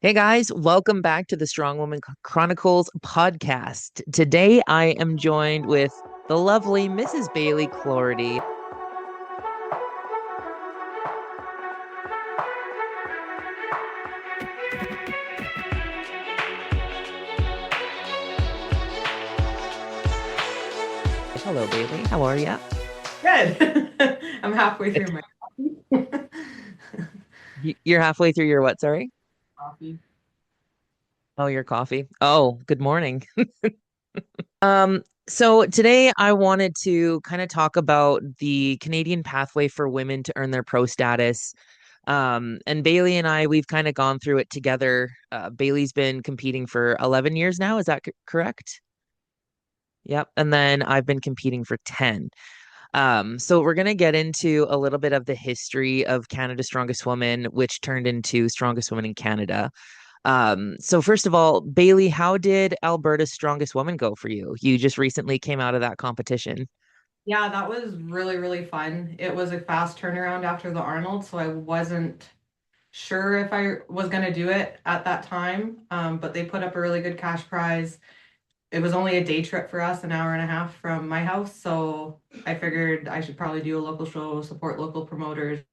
Hey guys, welcome back to the Strongwoman Chronicles podcast. Today I am joined with the lovely Mrs. Bailey Cloherty. Hello, Bailey. How are you? Good. I'm halfway through my You're halfway through your what? Sorry. coffee. Oh, your coffee. Oh, good morning. So today I wanted to kind of talk about the Canadian pathway for women to earn their pro status. And Bailey and I, we've kind of gone through it together. Bailey's been competing for 11 years now. Is that correct? Yep. And then I've been competing for 10. So we're going to get into a little bit of the history of Canada's Strongest Woman, which turned into Strongest Woman in Canada. So first of all, Bailey, how did Alberta's Strongest Woman go for you? You just recently came out of that competition. Yeah, that was really, really fun. It was a fast turnaround after the Arnold, so I wasn't sure if I was going to do it at that time. But they put up a really good cash prize. It was only a day trip for us, an hour and a half from my house. So I figured I should probably do a local show, support local promoters,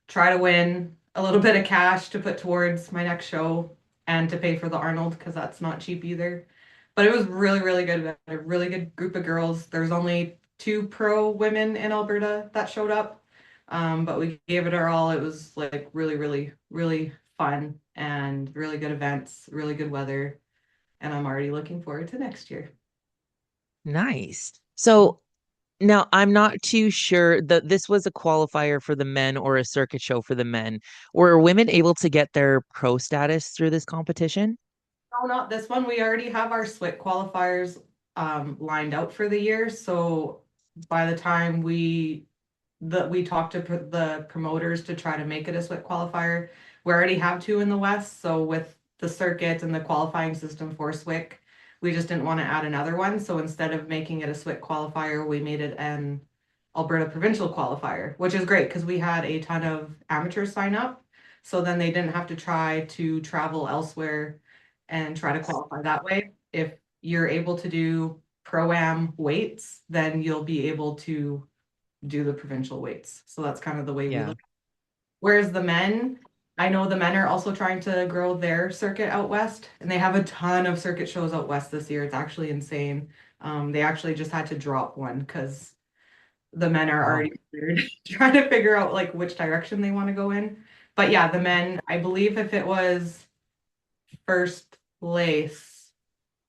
try to win a little bit of cash to put towards my next show and to pay for the Arnold because that's not cheap either. But it was really, really good. We had a really good group of girls. There's only two pro women in Alberta that showed up. But we gave it our all. It was like really, really, really fun and really good events, really good weather. And I'm already looking forward to next year. Nice. So now I'm not too sure that this was a qualifier for the men or a circuit show for the men. Were women able to get their pro status through this competition? No, not this one. We already have our SWIT qualifiers lined out for the year. So by the time we talked to the promoters to try to make it a SWIT qualifier, we already have two in the West. So with the circuit and the qualifying system for SWIC, we just didn't want to add another one. So instead of making it a SWIC qualifier, we made it an Alberta provincial qualifier, which is great because we had a ton of amateurs sign up. So then they didn't have to try to travel elsewhere and try to qualify that way. If you're able to do pro-am weights, then you'll be able to do the provincial weights. So that's kind of the way we Yeah. look. Whereas the men, I know the men are also trying to grow their circuit out west, and they have a ton of circuit shows out west this year. It's actually insane. They actually just had to drop one because the men are Wow. already trying to figure out like which direction they want to go in. But yeah, the men, I believe if it was first place,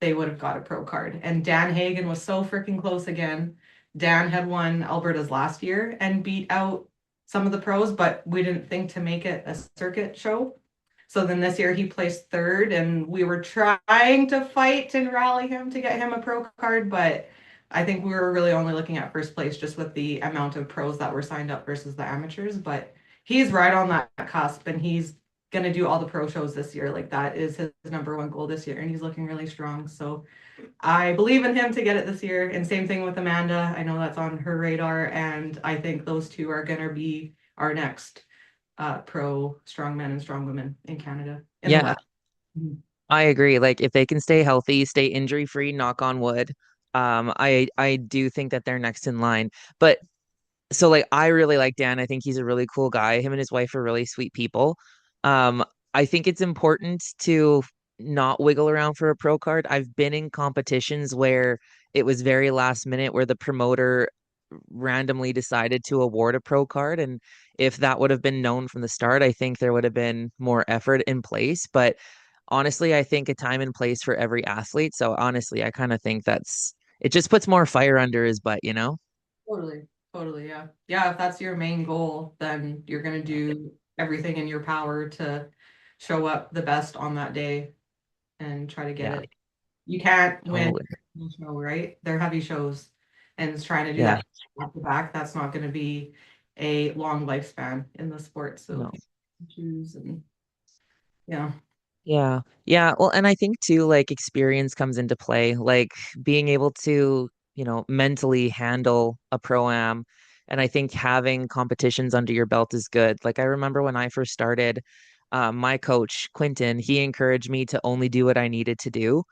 they would have got a pro card. And Dan Hagen was so freaking close again. Dan had won Alberta's last year and beat out some of the pros, but we didn't think to make it a circuit show. So then this year he placed third, and we were trying to fight and rally him to get him a pro card, but I think we were really only looking at first place just with the amount of pros that were signed up versus the amateurs. But he's right on that cusp, and he's gonna do all the pro shows this year. Like that is his number one goal this year, and he's looking really strong. So I believe in him to get it this year. And same thing with Amanda. I know that's on her radar, and I think those two are gonna be our next pro strongmen and strongwomen in Canada in the Yeah, West. Mhm. I agree. Like if they can stay healthy, stay injury free, knock on wood. I do think that they're next in line. But so like I really like Dan. I think he's a really cool guy. Him and his wife are really sweet people. Um, I think it's important to not wiggle around for a pro card. I've been in competitions where it was very last minute where the promoter randomly decided to award a pro card. And if that would have been known from the start, I think there would have been more effort in place. But honestly, I think a time and place for every athlete. So honestly, I kind of think it just puts more fire under his butt, you know? Totally, totally, yeah. Yeah, if that's your main goal, then you're gonna do everything in your power to show up the best on that day and try to get Yeah, it. You can't win totally. a show, right? They're heavy shows, and it's trying to do Yeah, that back to back. That's not going to be a long lifespan in the sport. So no. if you choose and yeah, Yeah. Yeah. Well, and I think too, like experience comes into play, like being able to, mentally handle a pro-am. And I think having competitions under your belt is good. Like I remember when I first started, my coach, Quentin, he encouraged me to only do what I needed to do.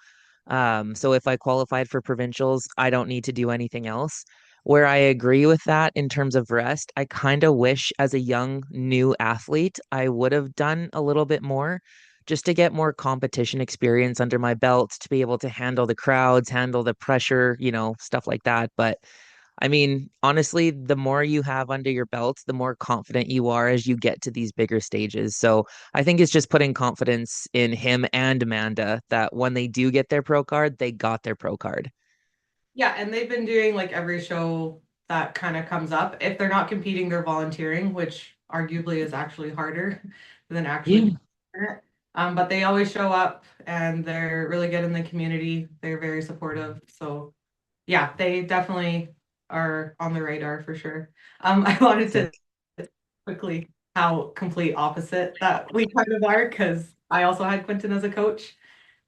So if I qualified for provincials, I don't need to do anything else. Where I agree with that in terms of rest, I kind of wish as a young new athlete, I would have done a little bit more just to get more competition experience under my belt to be able to handle the crowds, handle the pressure, stuff like that. But I mean, honestly, the more you have under your belt, the more confident you are as you get to these bigger stages. So I think it's just putting confidence in him and Amanda that when they do get their pro card, they got their pro card. Yeah, and they've been doing like every show that kind of comes up. If they're not competing, they're volunteering, which arguably is actually harder than actually Yeah. competing in it. But they always show up and they're really good in the community. They're very supportive. So yeah, they definitely are on the radar for sure. I wanted Sick. to quickly how complete opposite that we kind of are because I also had Quentin as a coach.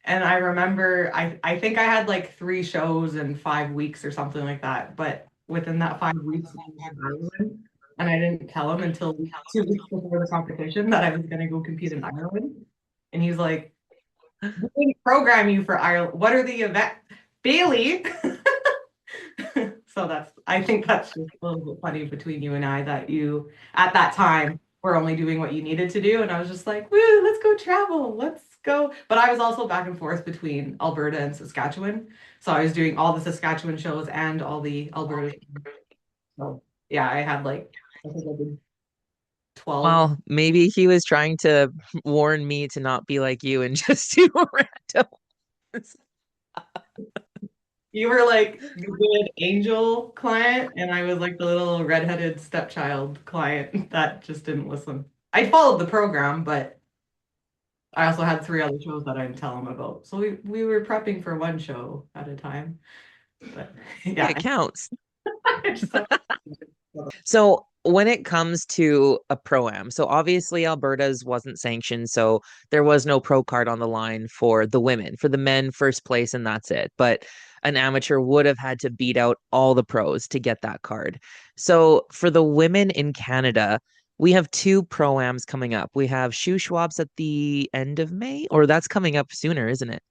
And I remember I think I had like 3 shows in 5 weeks or something like that. But within that 5 weeks, I was in Ireland, and I didn't tell him until 2 weeks before the competition that I was going to go compete in Ireland. And he's like, "We didn't program you for Ireland. What are the event, Bailey?" So I think that's just a little bit funny between you and I that you at that time were only doing what you needed to do, and I was just like, "Woo, let's go travel, let's go." But I was also back and forth between Alberta and Saskatchewan, so I was doing all the Saskatchewan shows and all the Alberta. So yeah, I had like I think I did 12. Well, maybe he was trying to warn me to not be like you and just do random ones. You were like the good angel client, and I was like the little redheaded stepchild client that just didn't listen. I followed the program, but I also had 3 other shows that I didn't tell him about. So we were prepping for one show at a time. But Hey, it yeah. counts. I just thought- So when it comes to a pro-am, so obviously Alberta's wasn't sanctioned, so there was no pro card on the line for the women. For the men, first place, and that's it. But an amateur would have had to beat out all the pros to get that card. So for the women in Canada, we have two pro-ams coming up. We have Shoe Schwab's at the end of May, or that's coming up sooner, isn't it?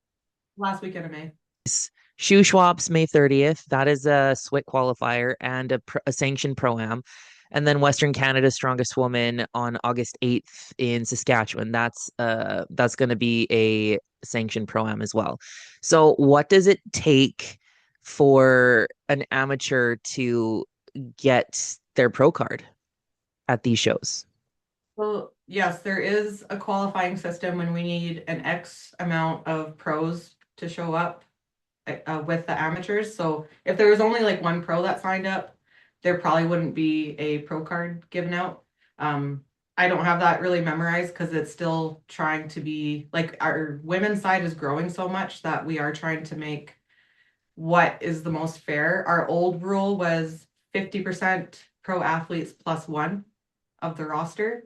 last weekend of May. Shoe Schwab's May 30th. That is a SWIT qualifier and a sanctioned pro-am. And then Western Canada's Strongest Woman on August 8th in Saskatchewan. That's going to be a sanctioned pro-am as well. So what does it take for an amateur to get their pro card at these shows? Well, yes, there is a qualifying system when we need an X amount of pros to show up with the amateurs. So if there was only like one pro that signed up, there probably wouldn't be a pro card given out. Um, I don't have that really memorized because it's still trying to be like our women's side is growing so much that we are trying to make what is the most fair. Our old rule was 50% pro athletes plus one of the roster.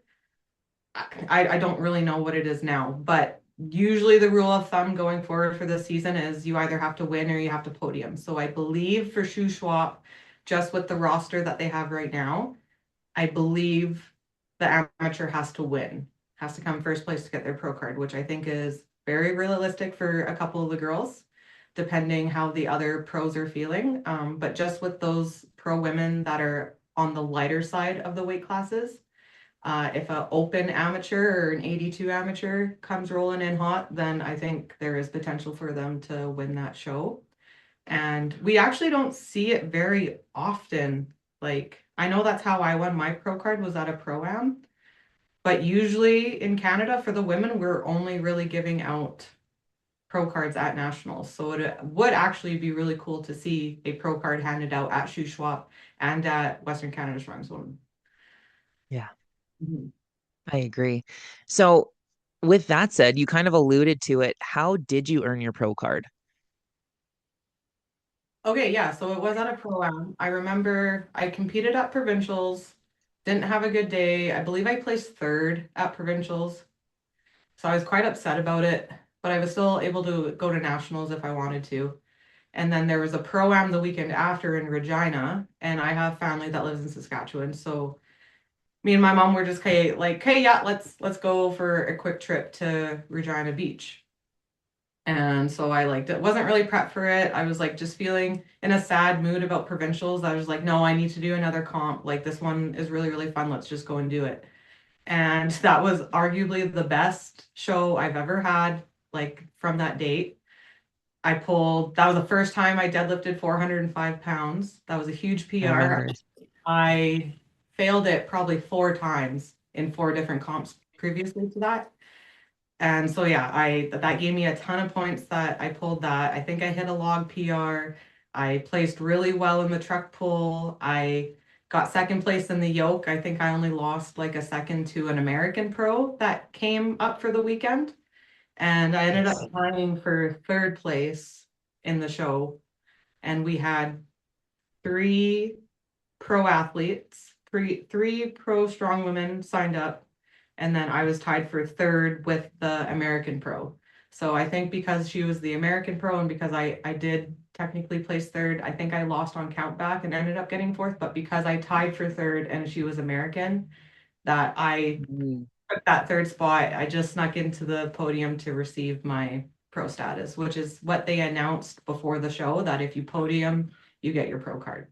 I don't really know what it is now, but usually the rule of thumb going forward for this season is you either have to win or you have to podium. So I believe for Shoe Swap, just with the roster that they have right now, I believe the amateur has to win, has to come first place to get their pro card, which I think is very realistic for a couple of the girls, depending how the other pros are feeling. But just with those pro women that are on the lighter side of the weight classes, if an open amateur or an 82 amateur comes rolling in hot, then I think there is potential for them to win that show. And we actually don't see it very often. Like, I know that's how I won my pro card was at a pro-am, but usually in Canada for the women, we're only really giving out pro cards at nationals. So it would actually be really cool to see a pro card handed out at Shuswap and at Western Canada Strongwoman. Yeah, Mhm. I agree. So with that said, you kind of alluded to it. How did you earn your pro card? Okay, yeah, so it was at a pro-am. I remember I competed at provincials, didn't have a good day. I believe I placed third at provincials. So I was quite upset about it, but I was still able to go to nationals if I wanted to. And then there was a pro-am the weekend after in Regina, and I have family that lives in Saskatchewan. So me and my mom were just like, hey, yeah, let's go for a quick trip to Regina Beach. And so I liked it. Wasn't really prepped for it. I was like just feeling in a sad mood about provincials. I was like, no, I need to do another comp. Like this one is really, really fun. Let's just go and do it. And that was arguably the best show I've ever had, like from that date. That was the first time I deadlifted 405 pounds. That was a huge I PR. remember. I failed it probably 4 times in 4 different comps previously to that. And so yeah, I that gave me a ton of points that I pulled that. I think I hit a log PR. I placed really well in the truck pull. I got second place in the yoke. I think I only lost like a second to an American pro that came up for the weekend. And I ended up Nice. tying for third place in the show. And we had three pro athletes, three pro strong women signed up, and then I was tied for third with the American pro. So I think because she was the American pro and because I did technically place third, I think I lost on count back and ended up getting fourth. But because I tied for third and she was American, that I Mm. took that third spot, I just snuck into the podium to receive my pro status, which is what they announced before the show that if you podium, you get your pro card.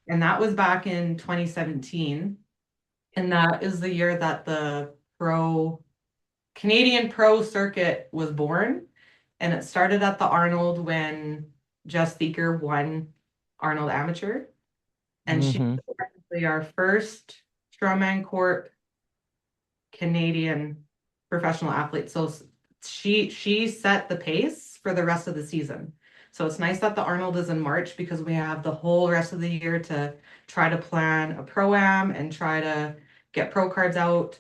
And that was back in 2017. And that is the year that the pro Canadian pro circuit was born. And it started at the Arnold when Jess Theaker won Arnold Amateur. And she Hmm. was actually our first Strongman Corp Canadian professional athlete. So she set the pace for the rest of the season. So it's nice that the Arnold is in March because we have the whole rest of the year to try to plan a pro-am and try to get pro cards out.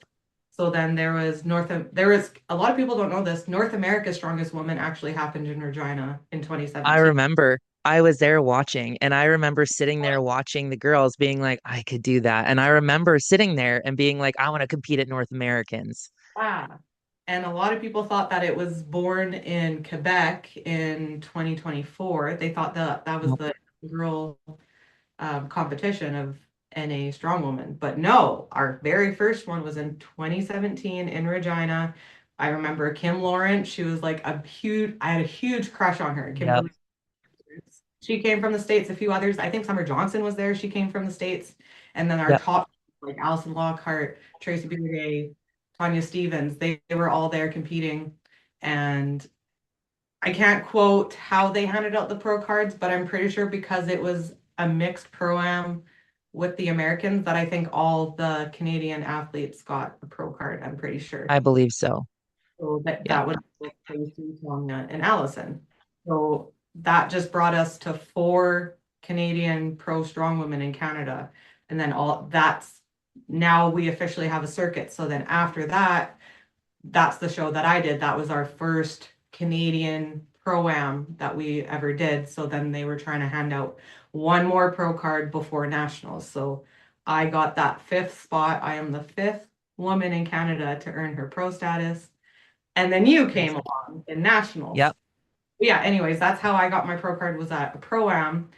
So then there was a lot of people don't know this. North America's Strongest Woman actually happened in Regina in I 2017. remember I was there watching, and I remember sitting there watching the girls being like, I could do that. And I remember sitting there and being like, I want to compete at North Americans. Ah. And a lot of people thought that it was born in Quebec in 2024. They thought that that was Nope. the girl competition of NA Strongwoman. But no, our very first one was in 2017 in Regina. I remember Kim Lawrence. She was like I had a huge crush on her. Yep. Kimberly. She came from the States, a few others. I think Summer Johnson was there. She came from the States. And then our Yep. top, like Allison Lockhart, Tracy Bouvier, Tanya Stevens, they were all there competing. And I can't quote how they handed out the pro cards, but I'm pretty sure because it was a mixed pro-am with the Americans that I think all the Canadian athletes got a pro card, I'm pretty sure. I believe so. So that Yep. would be Tracy, Tanya, and Allison. So that just brought us to four Canadian pro strong women in Canada. And then all that's now we officially have a circuit. So then after that, that's the show that I did. That was our first Canadian pro-am that we ever did. So then they were trying to hand out one more pro card before nationals. So I got that fifth spot. I am the fifth woman in Canada to earn her pro status. And then you came Perfect. along in nationals. Yep. Yeah, anyways, that's how I got my pro card was at a pro-am.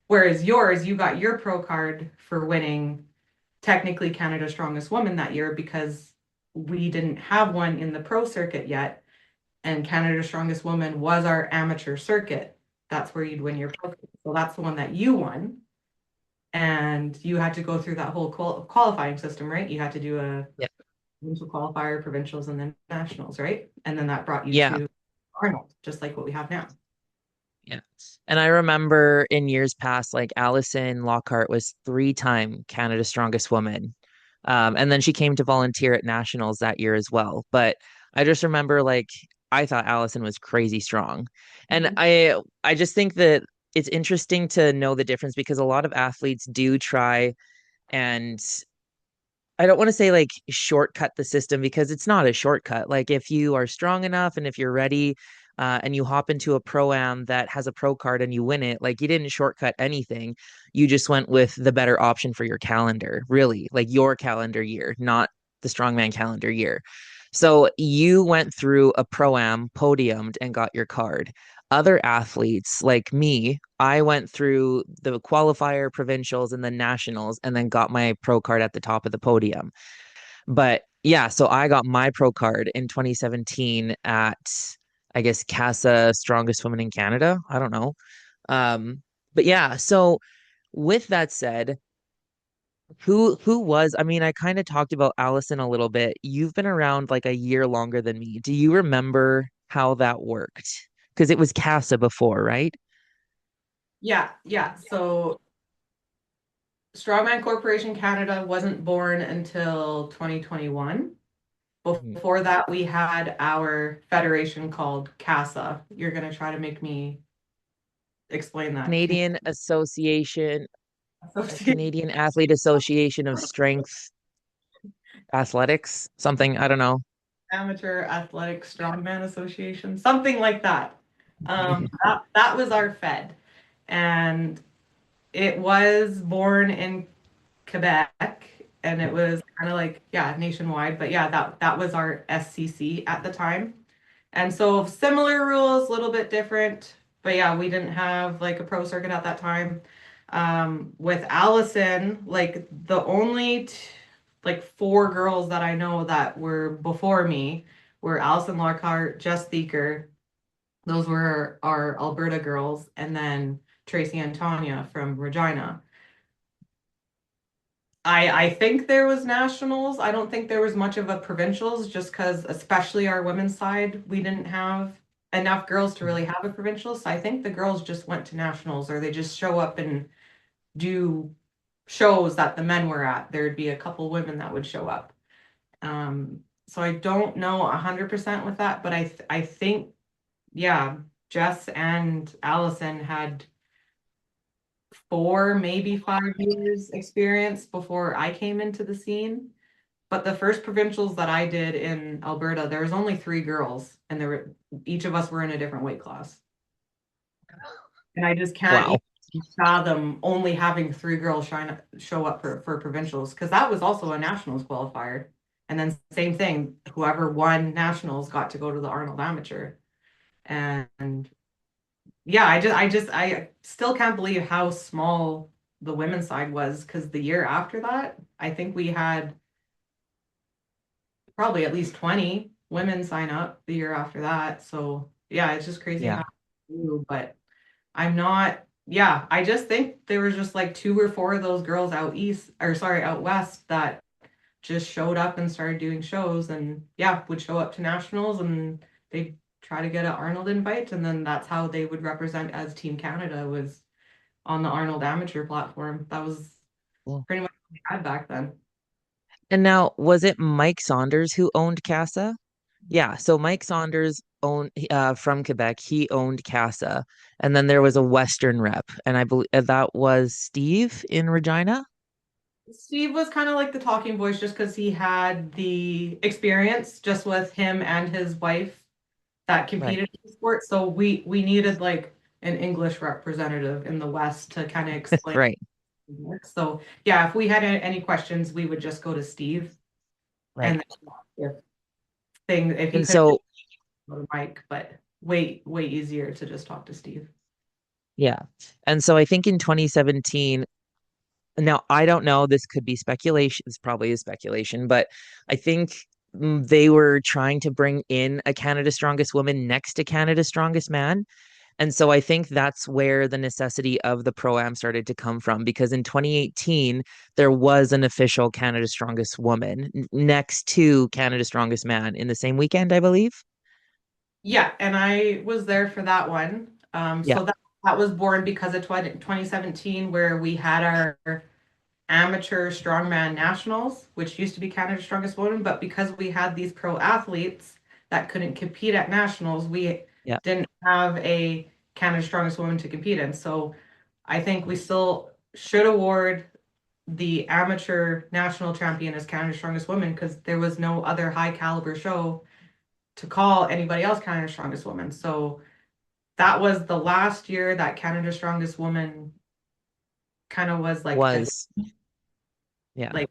Whereas yours, you got your pro card for winning technically Canada's Strongest Woman that year because we didn't have one in the pro circuit yet. And Canada's Strongest Woman was our amateur circuit. That's where you'd win your pro. So that's the one that you won. And you had to go through that whole qualifying system, right? You had to do a Yep. provincial qualifier, provincials, and then nationals, right? And then that brought you Yeah. to Arnold, just like what we have now. Yeah. And I remember in years past, like Allison Lockhart was 3-time Canada's Strongest Woman. And then she came to volunteer at nationals that year as well. But I just remember like I thought Allison was crazy strong. And Mhm. I just think that it's interesting to know the difference because a lot of athletes do try and I don't want to say like shortcut the system because it's not a shortcut. Like if you are strong enough and if you're ready, and you hop into a pro-am that has a pro card and you win it, like you didn't shortcut anything. You just went with the better option for your calendar, really, like your calendar year, not the strongman calendar year. So you went through a pro-am, podiumed, and got your card. other athletes like me, I went through the qualifier, provincials, and then nationals, and then got my pro card at the top of the podium. But yeah, so I got my pro card in 2017 at, I guess, CASA Strongest Woman in Canada. I don't know. But yeah, so with that said, who was, I mean, I kind of talked about Allison a little bit. You've been around like a year longer than me. Do you remember how that worked? Because it was CASA before, right? Yeah, yeah. So Strongman Corporation Canada wasn't born until 2021. Mhm. Before that, we had our federation called CASA. You're going to try to make me explain that. Can Canadian Association, you Canadian Athlete Association of Strength Athletics, something, I don't know. Amateur Athletic Strongman Association, something like that. That was our Fed. And it was born in Quebec and it was kind of like, yeah, nationwide. But yeah, that was our SCC at the time. And so similar rules, a little bit different. But yeah, we didn't have like a pro circuit at that time. With Allison, like the only like four girls that I know that were before me were Allison Lockhart, Jess Thieker. Those were our Alberta girls, and then Tracy and Tanya from Regina. I think there was nationals. I don't think there was much of a provincials just because, especially our women's side, we didn't have enough girls to really have a provincial. So I think the girls just went to nationals or they just show up and do shows that the men were at. There'd be a couple women that would show up. So I don't know 100% with that, but I think yeah, Jess and Allison had 4, maybe 5 years experience before I came into the scene. But the first provincials that I did in Alberta, there was only 3 girls, and there were each of us were in a different weight class. And I just can't Wow. even fathom only having 3 girls show up for provincials because that was also a nationals qualifier. And then same thing, whoever won nationals got to go to the Arnold Amateur. And yeah, I still can't believe how small the women's side was because the year after that, I think we had probably at least 20 women sign up the year after that. So yeah, it's just crazy Yeah. how but I'm not, yeah, I just think there was just like 2 or 4 of those girls out east, or sorry, out west that just showed up and started doing shows and yeah, would show up to nationals and they'd try to get an Arnold invite and then that's how they would represent as Team Canada was on the Arnold Amateur platform. That was Cool. pretty much what we had back then. And now, was it Mike Saunders who owned CASA? Yeah, so Mike Saunders owned from Quebec. He owned CASA, and then there was a Western rep, and I believe that was Steve in Regina. Steve was kind of like the talking voice just because he had the experience just with him and his wife that Right. competed in the sport. So we needed like an English representative in the West to kind of explain. Right. So yeah, if we had any questions, we would just go to Steve. Right. And if if he And couldn't, so, go to Mike, but way easier to just talk to Steve. yeah. And so I think in 2017, now I don't know, this could be speculation, this probably is speculation, but I think they were trying to bring in a Canada's Strongest Woman next to Canada's Strongest Man. And so I think that's where the necessity of the Pro-Am started to come from because in 2018, there was an official Canada's Strongest Woman next to Canada's Strongest Man in the same weekend, I believe. Yeah, and I was there for that one. Yeah, So that was born because of 2017, where we had our amateur strongman nationals, which used to be Canada's Strongest Woman, but because we had these pro athletes that couldn't compete at nationals, we yeah, didn't have a Canada's Strongest Woman to compete in. So I think we still should award the amateur national champion as Canada's Strongest Woman because there was no other high caliber show to call anybody else Canada's Strongest Woman. So that was the last year that Canada's Strongest Woman kind of was like a was. Yeah. like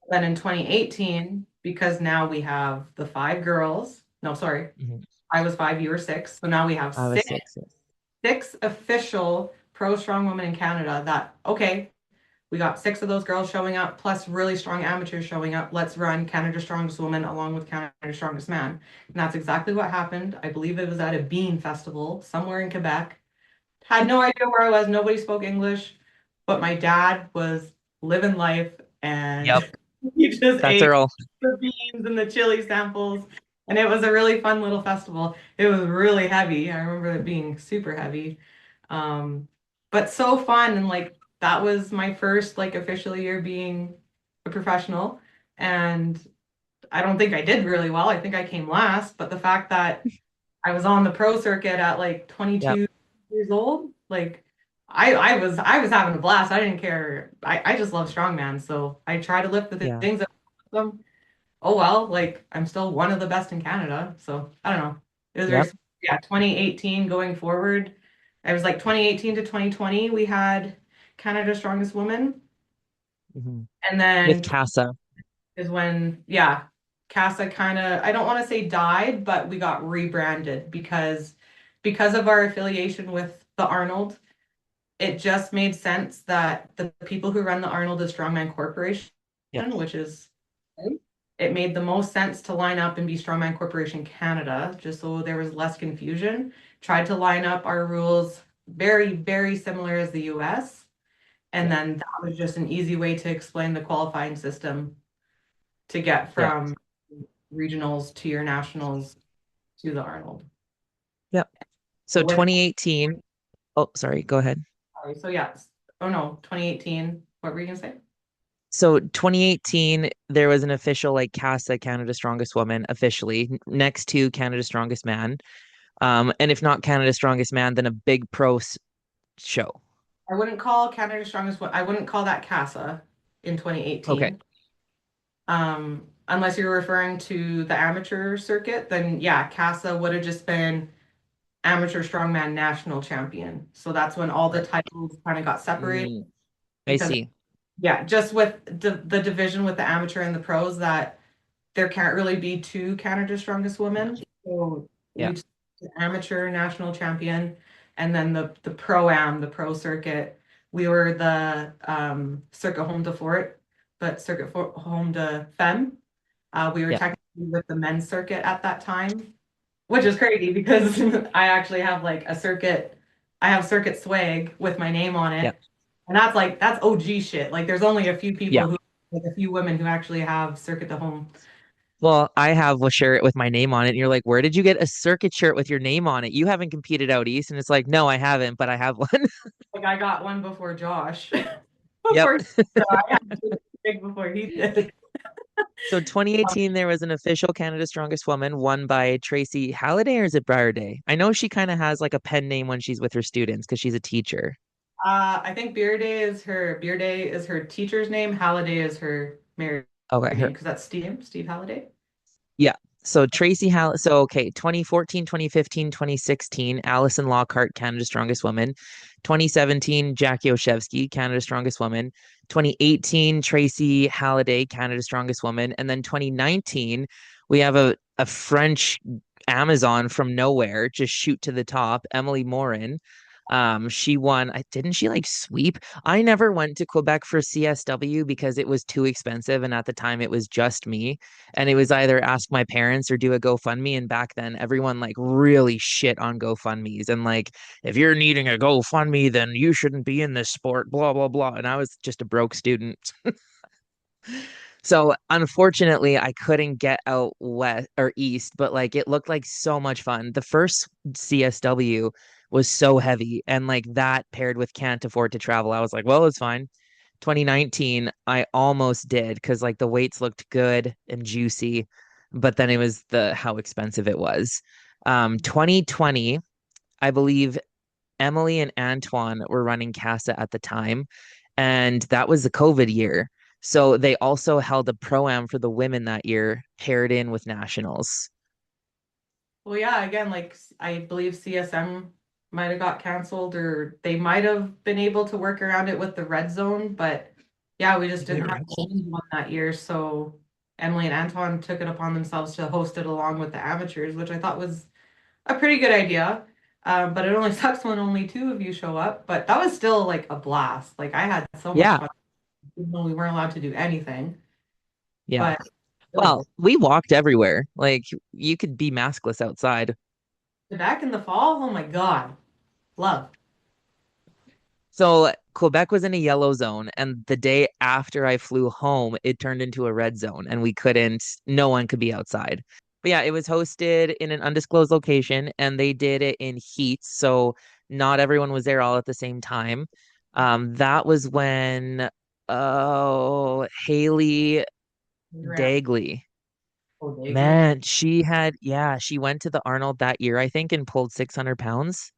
then in 2018, because now we have the 5 girls, no, sorry, Mhm. I was 5, you were 6. So now we have I was 6. Yes. six official pro strong women in Canada that, okay, we got 6 of those girls showing up, plus really strong amateurs showing up. Let's run Canada's Strongest Woman along with Canada's Strongest Man. And that's exactly what happened. I believe it was at a bean festival somewhere in Quebec. Had no idea where I was. Nobody spoke English, but my dad was living life and Yep. he just That's ate Earl. the beans and the chili samples. And it was a really fun little festival. It was really heavy. I remember it being super heavy. Um, but so fun. And like that was my first like official year being a professional. And I don't think I did really well. I think I came last, but the fact that I was on the pro circuit at like Yep. 22 years old, like I was having a blast. I didn't care. I just love strongman. So I try to lift the Yeah. things that them. Oh well, like I'm still one of the best in Canada. So I don't know. It was Yep. very, yeah, 2018 going forward. I was like 2018 to 2020, we had Canada's Strongest Woman. Hmm. And With then Casa. is when, yeah, Casa kind of, I don't want to say died, but we got rebranded because of our affiliation with the Arnold. It just made sense that the people who run the Arnold is Strongman Corporation, Yep. which is it made the most sense to line up and be Strongman Corporation Canada, just so there was less confusion. Tried to line up our rules very, very similar as the US. And Yep. then that was just an easy way to explain the qualifying system to get Yep. from regionals to your nationals to the Arnold. Yep. So But with 2018. Oh, sorry. Go ahead. sorry, so yes. Oh no, 2018. What were you gonna say? So 2018, there was an official like CASA, Canada's Strongest Woman, officially next to Canada's Strongest Man. And if not Canada's Strongest Man, then a big show. I wouldn't call Canada's Strongest One. I wouldn't call that CASA in Okay. 2018. Unless you're referring to the amateur circuit, then yeah, CASA would have just been amateur strongman national champion. So that's when all the Right. titles kind of got separated Mm, I because see. yeah, just with the division with the amateur and the pros that there can't really be two Canada's Strongest Yeah. Women. So Yeah. we just the amateur national champion and then the pro-am, the pro circuit. We were the circuit home to fort, but home to femme. We were Yeah. technically with the men's circuit at that time, which is crazy because I actually have like a circuit, I have circuit swag with my name on Yeah. it. And that's like, that's OG shit. Like there's only a few Yeah. people who, like a few women who actually have circuit to home. Well, I have a shirt with my name on it, and you're like, where did you get a circuit shirt with your name on it? You haven't competed out east. And it's like, no, I haven't, but I have one. Like I got one before Josh, Yep. before I had to big before he did. So 2018, there was an official Canada's Strongest Woman won by Tracy Halliday, or is it Briarday? I know she kind of has like a pen name when she's with her students because she's a teacher. I think Beer Day is her teacher's name. Halliday is her married Okay, name because that's Steve Halliday. yeah. So Tracy Hall, so okay, 2014, 2015, 2016, Allison Lockhart, Canada's Strongest Woman. 2017, Jackie Osczevski, Canada's Strongest Woman. 2018, Tracy Halliday, Canada's Strongest Woman. And then 2019, we have a French Amazon from nowhere, just shoot to the top, Emily Morin. She won, didn't she like sweep? I never went to Quebec for CSW because it was too expensive. And at the time, it was just me and it was either ask my parents or do a GoFundMe. And back then, everyone like really shit on GoFundMe's and like, if you're needing a GoFundMe, then you shouldn't be in this sport, blah, blah, blah. And I was just a broke student. So unfortunately, I couldn't get out west or east, but like it looked like so much fun. The first CSW was so heavy, and like that paired with can't afford to travel, I was like, well, it's fine. 2019, I almost did because like the weights looked good and juicy, but then it was the how expensive it was. 2020, I believe Emily and Antoine were running CASA at the time, and that was the COVID year. So they also held a pro-am for the women that year, paired in with nationals. Well, yeah, again, like I believe CSM might have got canceled or they might have been able to work around it with the red zone, but yeah, we just Wait, didn't have a women's one that year. So Emily and Antoine took it upon themselves to host it along with the amateurs, which I thought was a pretty good idea. But it only sucks when only two of you show up. But that was still like a blast. Like I had so much Yeah, fun, even though we weren't allowed to do anything. yeah. But it was Well, we walked everywhere. Like you could be maskless outside. back in the fall. Oh my God, love. So Quebec was in a yellow zone, and the day after I flew home, it turned into a red zone, and no one could be outside. But yeah, it was hosted in an undisclosed location, and they did it in heats, so not everyone was there all at the same time. That was when, oh, Haley We ran Dagley, all day. man, she went to the Arnold that year, I think, and pulled 600 pounds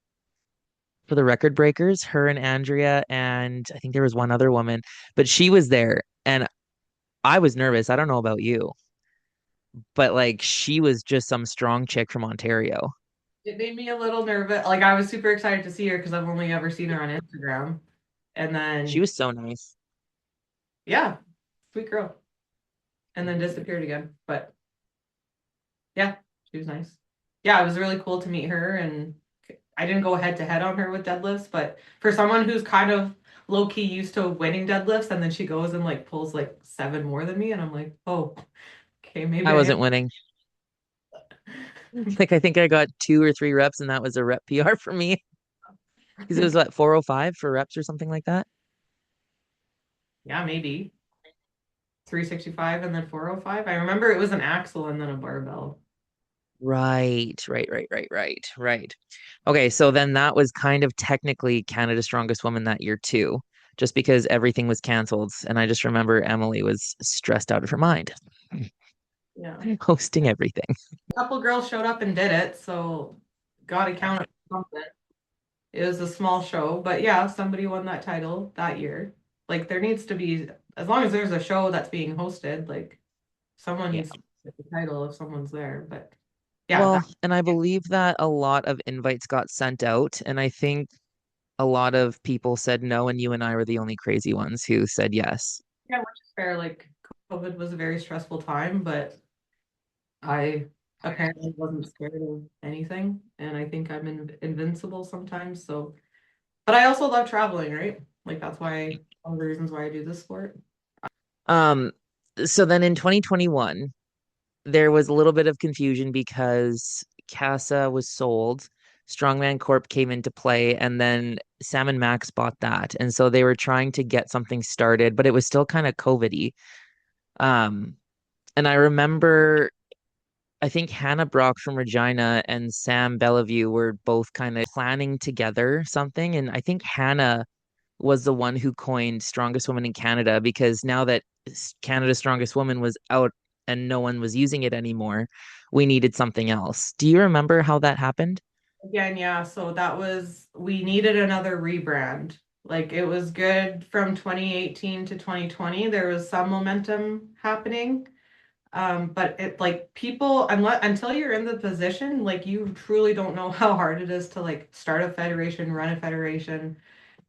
for the record breakers, her and Andrea, and I think there was one other woman, but she was there and I was nervous. I don't know about you, but like she was just some strong chick from Ontario. It made me a little nervous. Like I was super excited to see her because I've only ever seen her on Instagram. And She then was so nice. yeah, sweet girl. And then disappeared again. But yeah, she was nice. Yeah, it was really cool to meet her and I didn't go head to head on her with deadlifts, but for someone who's kind of low key used to winning deadlifts and then she goes and like pulls like seven more than me and I'm like, "Oh, okay, maybe I I wasn't winning. am." Like I think I got 2 or 3 reps and that was a rep PR for me because it was what 405 for reps or something like that. Yeah, maybe 365 and then 405. I remember it was an axle and then a barbell. Right. Okay, so then that was kind of technically Canada's Strongest Woman that year too, just because everything was canceled. And I just remember Emily was stressed out of her mind Yeah. hosting everything. A couple girls showed up and did it, so gotta count it for something. It was a small show, but yeah, somebody won that title that year. Like there needs to be, as long as there's a show that's being hosted, like someone Yeah. needs to get the title if someone's there. But yeah, that Well, and I believe that a lot of invites got sent out, and I think a lot of people said no, and you and I were the only crazy ones who said yes. yeah, which is fair. Like COVID was a very stressful time, but I apparently wasn't scared of anything, and I think I'm invincible sometimes. So, but I also love traveling, right? Like that's why one of the reasons why I do this sport. Um, so then in 2021, there was a little bit of confusion because Casa was sold, Strongman Corp came into play, and then Sam and Max bought that. And so they were trying to get something started, but it was still kind of COVID-y. Um, and I remember I think Hannah Brock from Regina and Sam Bellevue were both kind of planning together something. And I think Hannah was the one who coined Strongest Woman in Canada because now that Canada's Strongest Woman was out and no one was using it anymore, we needed something else. Do you remember how that happened? Again, yeah, so that was, we needed another rebrand. Like it was good from 2018 to 2020. There was some momentum happening. But it like people until you're in the position, like you truly don't know how hard it is to like start a federation, run a federation,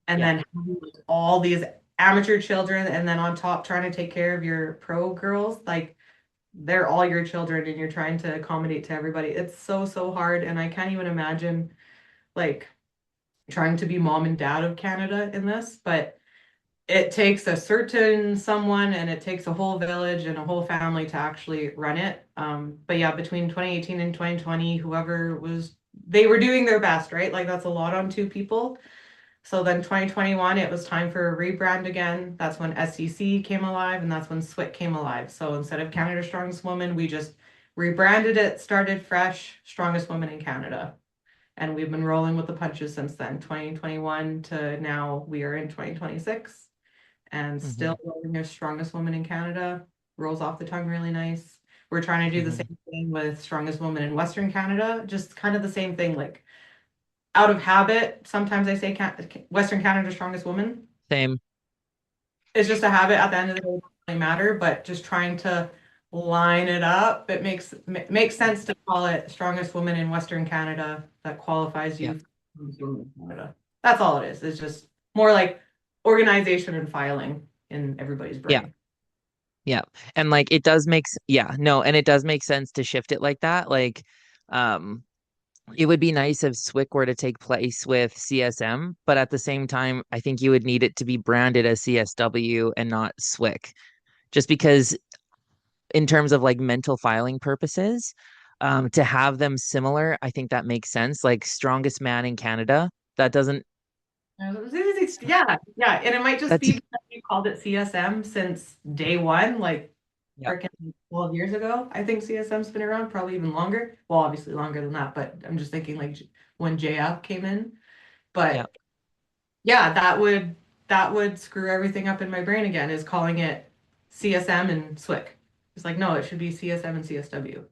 and Yeah. then have like, all these amateur children, and then on top trying to take care of your pro girls. Like they're all your children and you're trying to accommodate to everybody. It's so, so hard. And I can't even imagine like trying to be mom and dad of Canada in this, but it takes a certain someone and it takes a whole village and a whole family to actually run it. But yeah, between 2018 and 2020, whoever was, they were doing their best, right? Like that's a lot on two people. So then 2021, it was time for a rebrand again. That's when SCC came alive and that's when SWIT came alive. So instead of Canada's Strongest Woman, we just rebranded it, started fresh, Strongest Woman in Canada. And we've been rolling with the punches since then, 2021 to now we are in 2026 and Hmm. still rolling their Strongest Woman in Canada. Rolls off the tongue really nice. We're trying to do the Hmm. same thing with Strongest Woman in Western Canada, just kind of the same thing, like out of habit. Sometimes I say Western Canada Strongest Woman. Same. It's just a habit at the end of the day, it doesn't really matter, but just trying to line it up. It makes sense to call it Strongest Woman in Western Canada that qualifies Yeah. you for Strongest Woman in Canada. That's all it is. It's just more like organization and filing in everybody's Yeah. brain. Yeah. And like it does make yeah, no, and it does make sense to shift it like that. Um it would be nice if Swick were to take place with CSM, but at the same time, I think you would need it to be branded as CSW and not Swick, just because in terms of like mental filing purposes, to have them similar, I think that makes sense. Like strongest man in Canada, that doesn't Yeah, yeah. And it might just that's be because you called it CSM since day one, like yeah, freaking 12 years ago. I think CSM's been around probably even longer. Well, obviously longer than that, but I'm just thinking like when JF came in. yeah, But yeah, that would screw everything up in my brain again, is calling it CSM and SWIC. It's like, no, it should be CSM and CSW.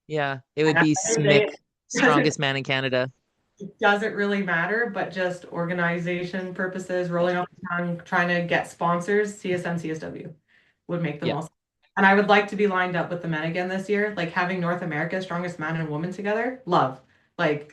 yeah. It would And at be the end of the day, Smick, strongest man in Canada. it doesn't really matter, but just organization purposes, rolling off the tongue, trying to get sponsors, CSM, CSW would make the Yeah, most. And I would like to be lined up with the men again this year, like having North America's strongest man and woman together. Love. Like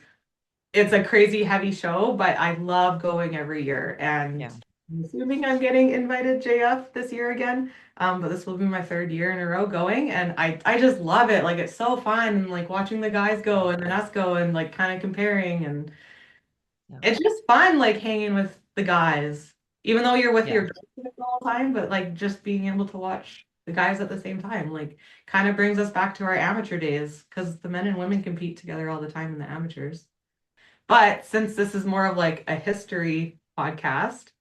it's a crazy heavy show, but I love going every year. And yeah, I'm assuming I'm getting invited JF this year again. But this will be my third year in a row going, and I just love it. Like it's so fun, and like watching the guys go and then us go and like kind of comparing, and yeah, it's just fun like hanging with the guys, even though you're with yeah, your girlfriend all the time, but like just being able to watch the guys at the same time, like kind of brings us back to our amateur days because the men and women compete together all the time in the amateurs. But since this is more of like a history podcast,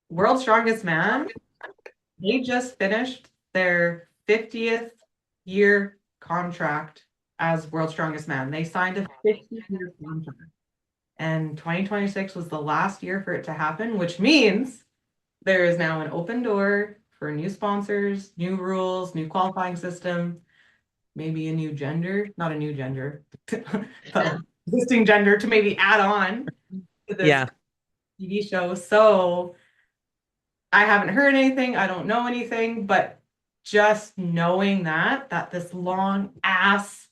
World's Strongest Man, they just finished their 50th year contract as World's Strongest Man. They signed a 50-year contract. And 2026 was the last year for it to happen, which means there is now an open door for new sponsors, new rules, new qualifying system, maybe a new gender, not a new gender, the existing gender to maybe add on to this yeah, TV show. So I haven't heard anything, I don't know anything, but just knowing that this long ass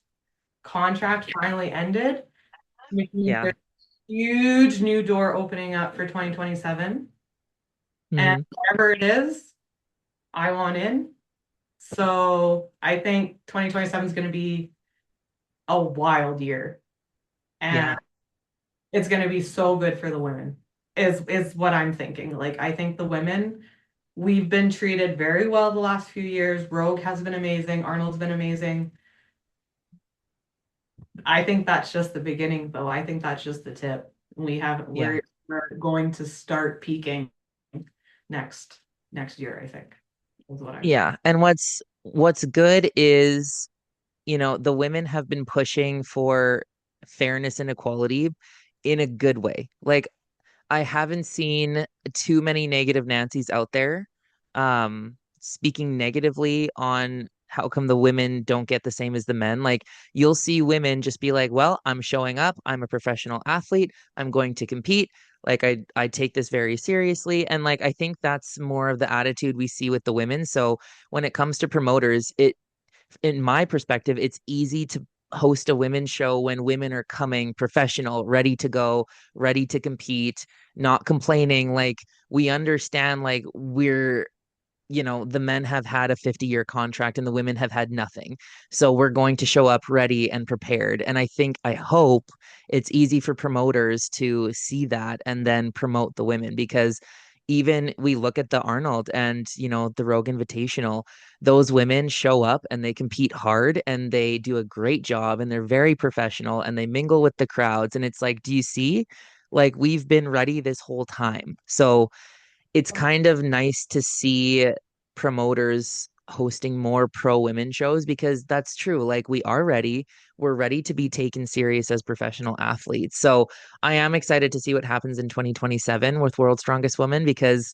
contract finally ended, which means yeah. there's a huge new door opening up for 2027. And Hmm. whatever it is, I want in. So I think 2027 is going to be a wild year. And Yeah, it's going to be so good for the women, is what I'm thinking. Like I think the women, we've been treated very well the last few years. Rogue has been amazing, Arnold's been amazing. I think that's just the beginning though. I think that's just the tip. We have yeah, we're going to start peaking next next year, I think. Is what I'm thinking. yeah. And what's good is, the women have been pushing for fairness and equality in a good way. Like I haven't seen too many negative Nancy's out there, speaking negatively on how come the women don't get the same as the men. Like you'll see women just be like, "Well, I'm showing up. I'm a professional athlete. I'm going to compete. Like I take this very seriously." And like I think that's more of the attitude we see with the women. So when it comes to promoters, in my perspective, it's easy to host a women's show when women are coming professional, ready to go, ready to compete, not complaining. Like we understand, like the men have had a 50-year contract and the women have had nothing. So we're going to show up ready and prepared. And I hope it's easy for promoters to see that and then promote the women because even we look at the Arnold and, the Rogue Invitational, those women show up and they compete hard and they do a great job and they're very professional and they mingle with the crowds. And it's like, do you see? Like we've been ready this whole time. So it's kind of nice to see promoters hosting more pro women shows because that's true. Like we are ready. We're ready to be taken serious as professional athletes. So I am excited to see what happens in 2027 with World's Strongest Woman because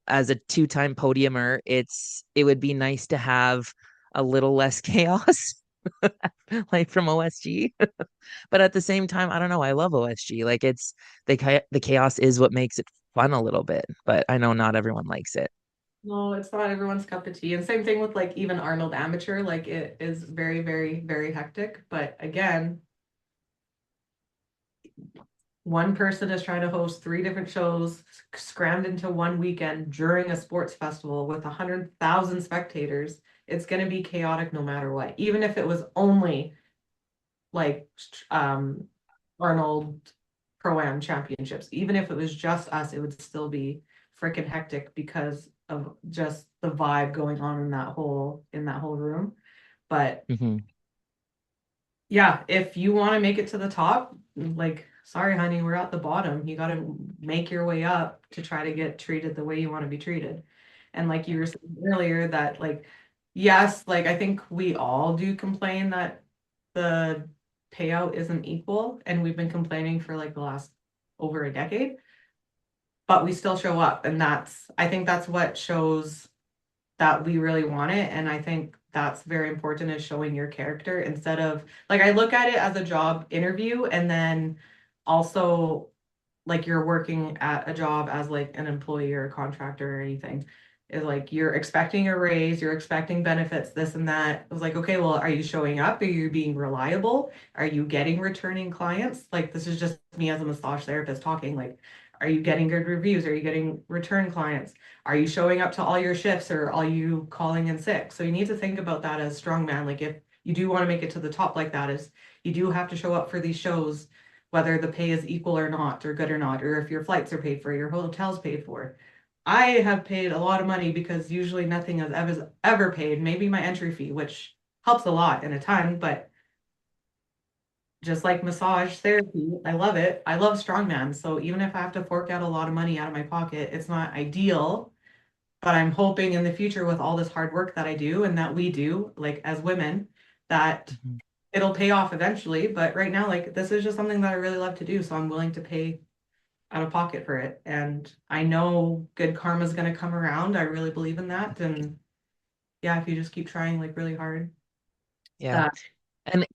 as a two-time podiumer, it would be nice to have a little less chaos like from OSG. But at the same time, I don't know. I love OSG. Like the chaos is what makes it fun a little bit, but I know not everyone likes it. No, it's not everyone's cup of tea. And same thing with like even Arnold Amateur, like it is very, very, very hectic. But again, one person is trying to host three different shows scrammed into one weekend during a sports festival with 100,000 spectators. It's going to be chaotic no matter what. Even if it was only like Arnold Pro-Am championships. Even if it was just us, it would still be freaking hectic because of just the vibe going on in that whole room. But Hmm. yeah, if you want to make it to the top, like, sorry, honey, we're at the bottom. You got to make your way up to try to get treated the way you want to be treated. And like you were saying earlier, that like, yes, like I think we all do complain that the payout isn't equal, and we've been complaining for like the last over a decade, but we still show up, and I think that's what shows that we really want it. And I think that's very important, is showing your character instead of like, I look at it as a job interview, and then also like you're working at a job as like an employee or a contractor or anything. Is like you're expecting a raise, you're expecting benefits, this and that. It was like, okay, well, are you showing up? Are you being reliable? Are you getting returning clients? Like, this is just me as a massage therapist talking. Like, are you getting good reviews? Are you getting return clients? Are you showing up to all your shifts, or are you calling in sick? So you need to think about that as strongman. Like, if you do want to make it to the top like that, is you do have to show up for these shows, whether the pay is equal or not, or good or not, or if your flights are paid for, your hotel's paid for. I have paid a lot of money because usually nothing is ever paid. Maybe my entry fee, which helps a lot and a ton, but just like massage therapy, I love it. I love strongman. So even if I have to fork out a lot of money out of my pocket, it's not ideal. But I'm hoping in the future, with all this hard work that I do and that we do, like as women, that Hmm. it'll pay off eventually. But right now, like, this is just something that I really love to do. So I'm willing to pay out of pocket for it. And I know good karma is going to come around. I really believe in that. And yeah, if you just keep trying like really hard, Yeah. that And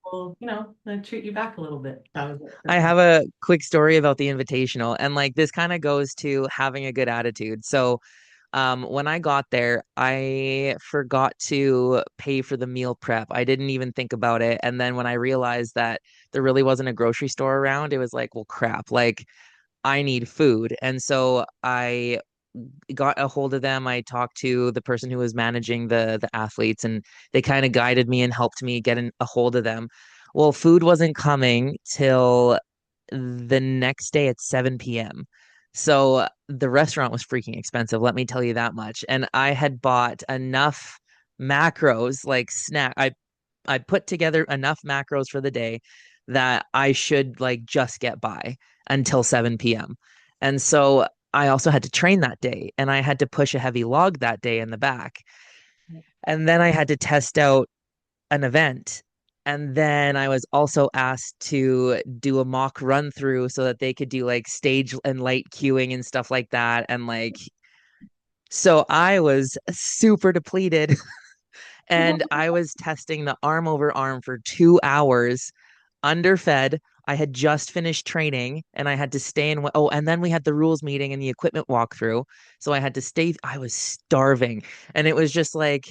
will, like, treat you back a little bit. That was it for I me. have a quick story about the invitational, and like this kind of goes to having a good attitude. So, when I got there, I forgot to pay for the meal prep. I didn't even think about it. And then when I realized that there really wasn't a grocery store around, it was like, well, crap, like I need food. And so I got a hold of them. I talked to the person who was managing the athletes, and they kind of guided me and helped me get a hold of them. Well, food wasn't coming till the next day at 7 p.m. So the restaurant was freaking expensive, let me tell you that much. And I had bought enough macros, like I put together enough macros for the day that I should like just get by until 7 p.m. And so I also had to train that day, and I had to push a heavy log that day in the back. And then I had to test out an event. And then I was also asked to do a mock run through so that they could do like stage and light cueing and stuff like that. And like, so I was super depleted and I was testing the arm over arm for 2 hours, underfed. I had just finished training and I had to stay in. Oh, and then we had the rules meeting and the equipment walkthrough. So I had to stay. I was starving. And it was just like,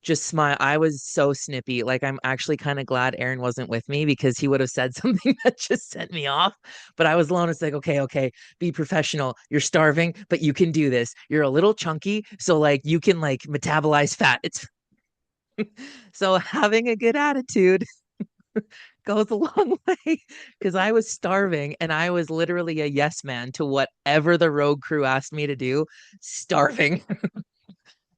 just smile. I was so snippy. Like, I'm actually kind of glad Aaron wasn't with me because he would have said something that just sent me off. But I was alone. It's like, okay, okay, be professional. You're starving, but you can do this. You're a little chunky, so like you can like metabolize fat. It's so having a good attitude goes a long way because I was starving and I was literally a yes man to whatever the road crew asked me to do, starving.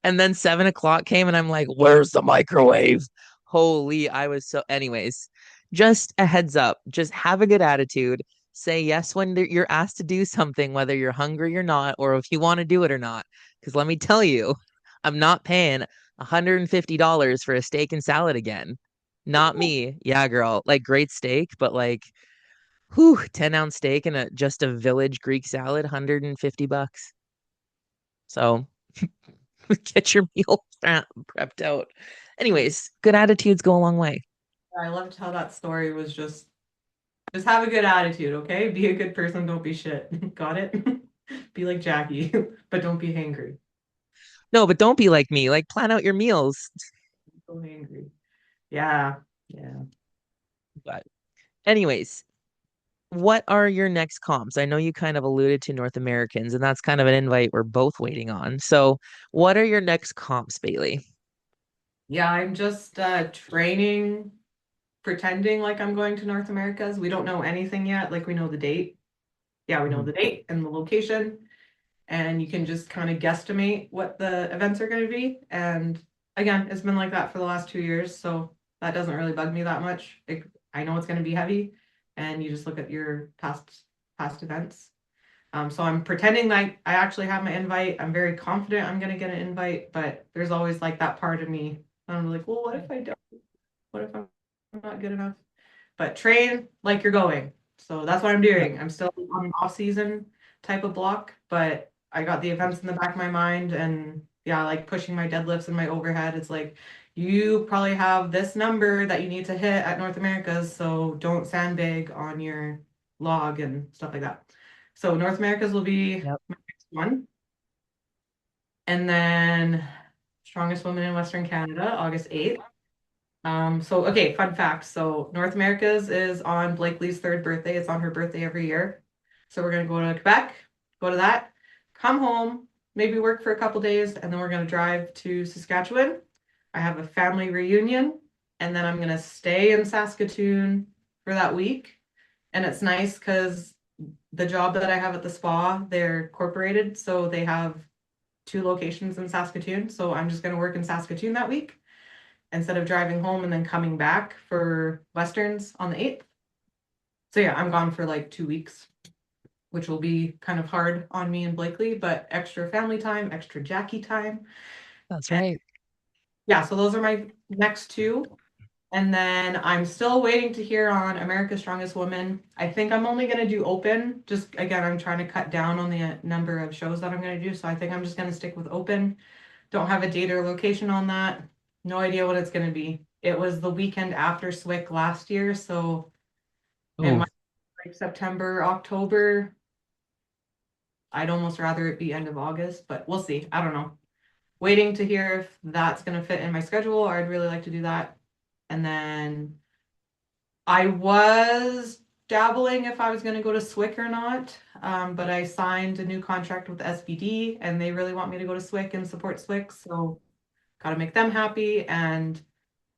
And then 7 o'clock came and I'm like, where's the microwave? Holy, I was so, anyways, just a heads up, just have a good attitude. Say yes when you're asked to do something, whether you're hungry or not, or if you want to do it or not. Because let me tell you, I'm not paying $150 for a steak and salad again. Not me. Yeah, girl. Like great steak, but like, whew, 10-ounce steak and just a village Greek salad, $150. So get your meal prepped out. Anyways, good attitudes go a long way. I loved how that story was just have a good attitude, okay? Be a good person, don't be shit. Got it? Be like Jackie, but don't be hangry. No, but don't be like me. Like plan out your meals. So hangry. Yeah. Yeah. But anyways, what are your next comps? I know you kind of alluded to North Americans, and that's kind of an invite we're both waiting on. So, what are your next comps, Bailey? Yeah, I'm just training pretending like I'm going to North Americas. We don't know anything yet. Like we know the date. Yeah, we know Mhm. the date and the location, and you can just kind of guesstimate what the events are going to be. And again, it's been like that for the last 2 years, so that doesn't really bug me that much. I know it's going to be heavy, and you just look at your past events. So I'm pretending like I actually have my invite. I'm very confident I'm going to get an invite, but there's always like that part of me. I'm like, well, what if I don't? What if I'm not good enough? But train like you're going. So that's what I'm Yep. doing. I'm still on an off season type of block, but I got the events in the back of my mind, and yeah, like pushing my deadlifts and my overhead. It's like you probably have this number that you need to hit at North America's, so don't sandbag on your log and stuff like that. So North America's will be Yep. my next one. And then Strongest Woman in Western Canada, August 8th. So okay, fun fact. So North America's is on Blakely's third birthday. It's on her birthday every year. So we're gonna go to Quebec, go to that, come home, maybe work for a couple days, and then we're gonna drive to Saskatchewan. I have a family reunion, and then I'm gonna stay in Saskatoon for that week. And it's nice because the job that I have at the spa, they're incorporated, so they have two locations in Saskatoon. So I'm just gonna work in Saskatoon that week instead of driving home and then coming back for Westerns on the 8th. So yeah, I'm gone for like 2 weeks, which will be kind of hard on me and Blakely, but extra family time, extra Jackie time. That's And right. yeah, so those are my next two. And then I'm still waiting to hear on America's Strongest Woman. I think I'm only going to do open. Just again, I'm trying to cut down on the number of shows that I'm going to do. So I think I'm just going to stick with open. Don't have a date or location on that. No idea what it's going to be. It was the weekend after Swick last year, so it Oh, might be like September, October. I'd almost rather it be end of August, but we'll see. I don't know. Waiting to hear if that's going to fit in my schedule, or I'd really like to do that. And then I was dabbling if I was going to go to Swick or not, but I signed a new contract with SBD, and they really want me to go to Swick and support Swick, so got to make them happy. And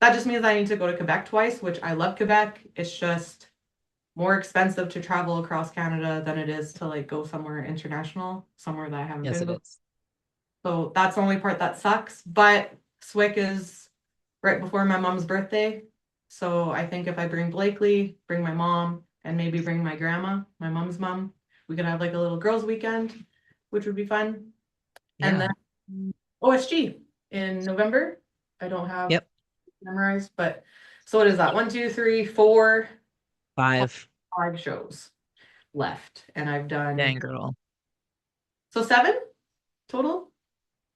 that just means I need to go to Quebec twice, which I love Quebec. It's just more expensive to travel across Canada than it is to like go somewhere international, somewhere that I haven't yes, been it before. is. So that's the only part that sucks. But Swick is right before my mom's birthday. So I think if I bring Blakely, bring my mom, and maybe bring my grandma, my mom's mom, we could have like a little girls' weekend, which would be fun. And Yeah. then OSG in November. I don't have Yep. memorized, but so what is that? One, two, three, four, 5. 5 shows left. And I've done Dang girl. so 7 total.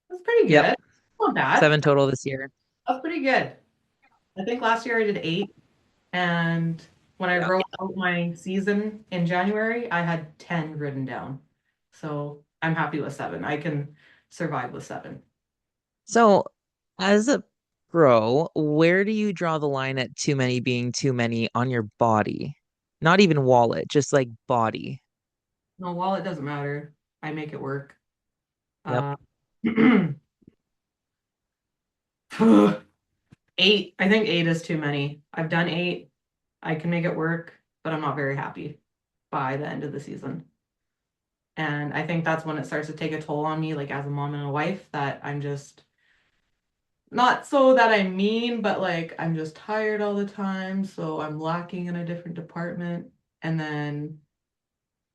That's pretty Yep. good. Not bad. 7 total this year. That's pretty good. I think last year I did 8. And when I Yep. wrote out my season in January, I had 10 written down. So I'm happy with 7. I can survive with 7. So, as a pro, where do you draw the line at too many being too many on your body? Not even wallet, just like body. No, well, it doesn't matter. I make it work. Yep. Uh, 8. I think 8 is too many. I've done 8. I can make it work, but I'm not very happy by the end of the season. And I think that's when it starts to take a toll on me, like as a mom and a wife, that I'm just not so that I'm mean, but like I'm just tired all the time. So I'm lacking in a different department. And then,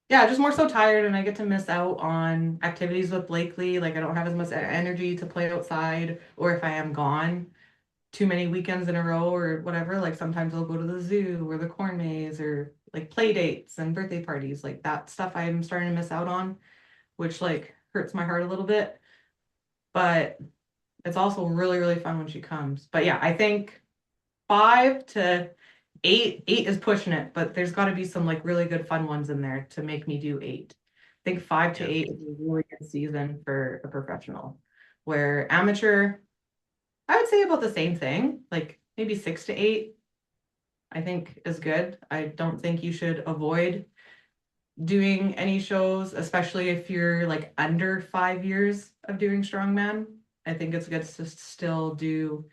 yeah, just more so tired. And I get to miss out on activities with Blakely. Like I don't have as much energy to play outside, or if I am gone too many weekends in a row or whatever. Like sometimes I'll go to the zoo or the corn maze or like play dates and birthday parties, like that stuff I'm starting to miss out on, which like hurts my heart a little bit. But it's also really, really fun when she comes. But yeah, I think 5 to 8, 8 is pushing it, but there's got to be some like really good fun ones in there to make me do 8. I think five to Yeah. eight is a really good season for a professional. Where amateur, I would say about the same thing, like maybe 6 to 8, I think is good. I don't think you should avoid doing any shows, especially if you're like under 5 years of doing strongman. I think it's good to still do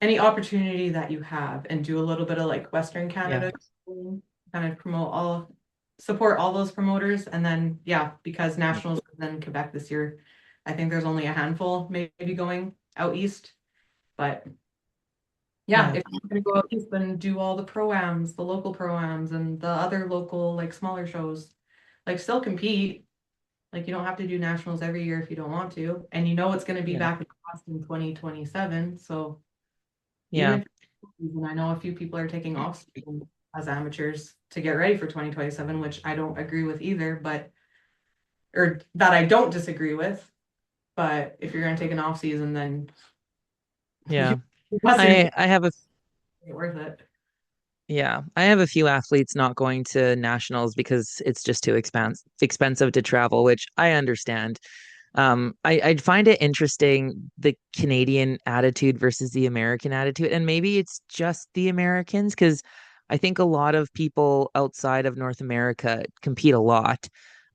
any opportunity that you have and do a little bit of like Western Yeah. Canada, kind of support all those promoters. And then, yeah, because nationals is in Quebec this year, I think there's only a handful maybe going out east. But yeah, Yeah. if you're gonna go out east, then do all the pro-ams, the local pro-ams and the other local like smaller shows. Like still compete. Like you don't have to do nationals every year if you don't want to. And you know it's gonna be Yeah. back in Boston 2027. So even Yeah. if season, I know a few people are taking off season as amateurs to get ready for 2027, which I don't agree with either, but or that I don't disagree with. But if you're gonna take an off season, then Yeah. Western I have a worth it. Yeah, I have a few athletes not going to nationals because it's just too expensive to travel, which I understand. I'd find it interesting the Canadian attitude versus the American attitude, and maybe it's just the Americans because I think a lot of people outside of North America compete a lot.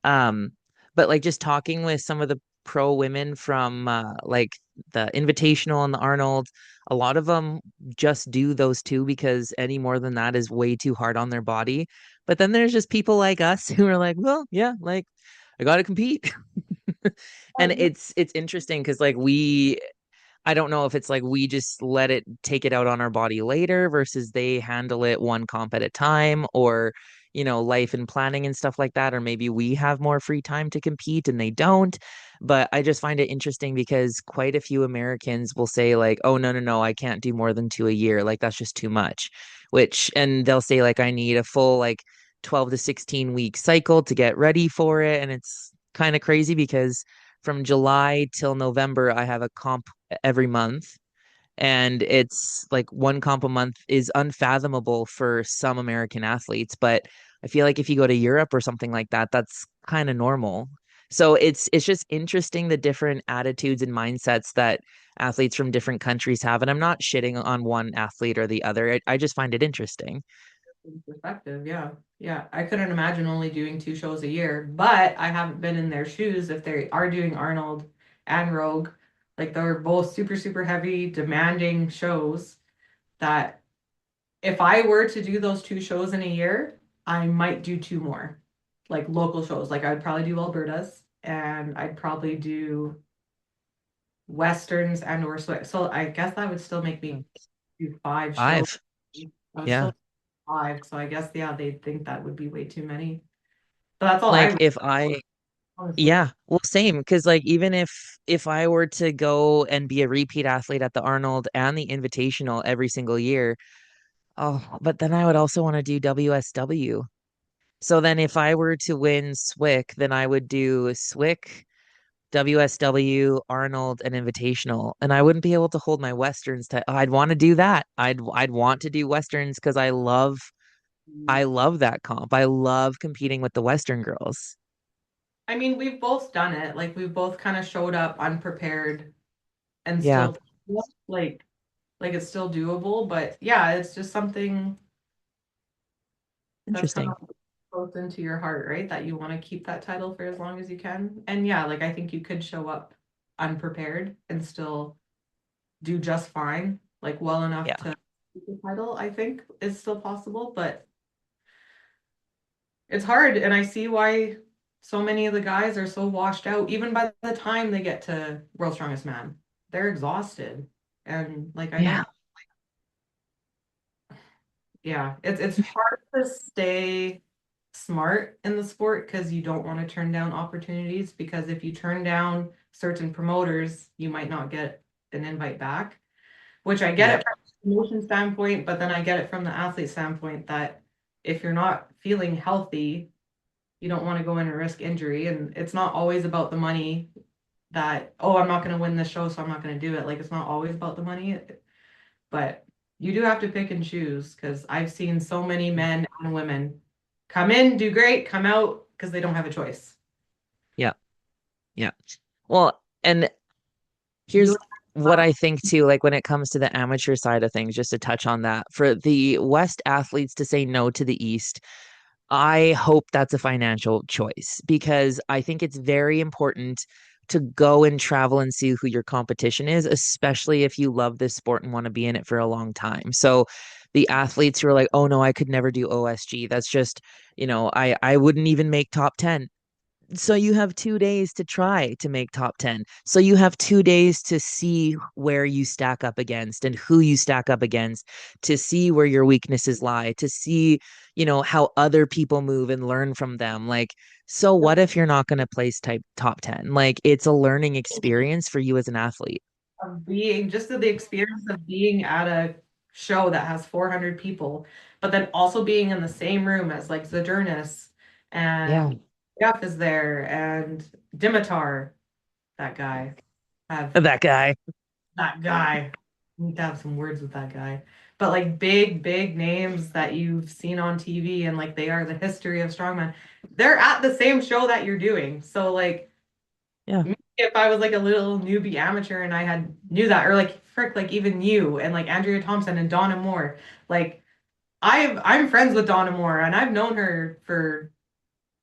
Um, but like just talking with some of the pro women from like the Invitational and the Arnold, a lot of them just do those two because any more than that is way too hard on their body. But then there's just people like us who are like, well, yeah, like I got to compete. And it's interesting because like I don't know if it's like we just let it take it out on our body later versus they handle it one comp at a time, or life and planning and stuff like that, or maybe we have more free time to compete and they don't. But I just find it interesting because quite a few Americans will say like, oh, no, no, no, I can't do more than two a year, like that's just too much. And they'll say like I need a full like 12 to 16 week cycle to get ready for it, and it's kind of crazy because from July till November, I have a comp every month. And it's like one comp a month is unfathomable for some American athletes. But I feel like if you go to Europe or something like that, that's kind of normal. So it's just interesting the different attitudes and mindsets that athletes from different countries have. And I'm not shitting on one athlete or the other. I just find it interesting. Perspective, yeah. Yeah. I couldn't imagine only doing two shows a year, but I haven't been in their shoes if they are doing Arnold and Rogue. Like they're both super, super heavy, demanding shows that if I were to do those two shows in a year, I might do two more, like local shows. Like I'd probably do Alberta's and I'd probably do Westerns and or so I guess that would still make me do five shows. Five. I would Yeah. still five. So I guess yeah, they'd think that would be way too many. But that's all Like I if I honestly. Yeah, well, same. Because like even if I were to go and be a repeat athlete at the Arnold and the Invitational every single year, oh, but then I would also want to do WSW. So then if I were to win SWIC, then I would do SWIC, WSW, Arnold, and Invitational, and I wouldn't be able to hold my Westerns. I'd want to do that. I'd want to do Westerns because I love that comp. I love competing with the Western girls. I mean, we've both done it. Like we've both kind of showed up unprepared and Yeah, still like like it's still doable. But yeah, it's just something that's kind interesting. of close into your heart, right? That you want to keep that title for as long as you can. And yeah, like I think you could show up unprepared and still do just fine, like well enough Yeah. to keep the title, I think is still possible, but it's hard. And I see why so many of the guys are so washed out, even by the time they get to World's Strongest Man. They're exhausted. And like I Yeah. don't, yeah, it's hard to stay smart in the sport because you don't want to turn down opportunities because if you turn down certain promoters, you might not get an invite back, which I get Yeah. it from a promotion standpoint, but then I get it from the athlete standpoint that if you're not feeling healthy, you don't want to go in and risk injury. And it's not always about the money that, oh, I'm not going to win this show, so I'm not going to do it. Like it's not always about the money, but you do have to pick and choose because I've seen so many men and women come in, do great, come out because they don't have a choice. Yeah. Yeah. Well, and You here's what I think too, like when it comes to the amateur side of things, just to touch on that, for the West athletes to say no to the East, I hope that's a financial choice because I think it's very important to go and travel and see who your competition is, especially if you love this sport and want to be in it for a long time. So the athletes who are like, oh no, I could never do OSG. That's just, I wouldn't even make top 10. So you have 2 days to try to make top 10. So you have 2 days to see where you stack up against and who you stack up against, to see where your weaknesses lie, to see, how other people move and learn from them. Like, so what if you're not going to place type top 10? Like, it's a learning experience for you as an athlete. Of being just the experience of being at a show that has 400 people, but then also being in the same room as like Zadurnis Yeah. and Jeff is there and Dimitar, that guy. Have That guy. that guy. We need to have some words with that guy. But like big, big names that you've seen on TV and like they are the history of strongman. They're at the same show that you're doing. So like Yeah. me, if I was like a little newbie amateur and I had knew that, or like frick, like even you and like Andrea Thompson and Donna Moore, like I'm friends with Donna Moore and I've known her for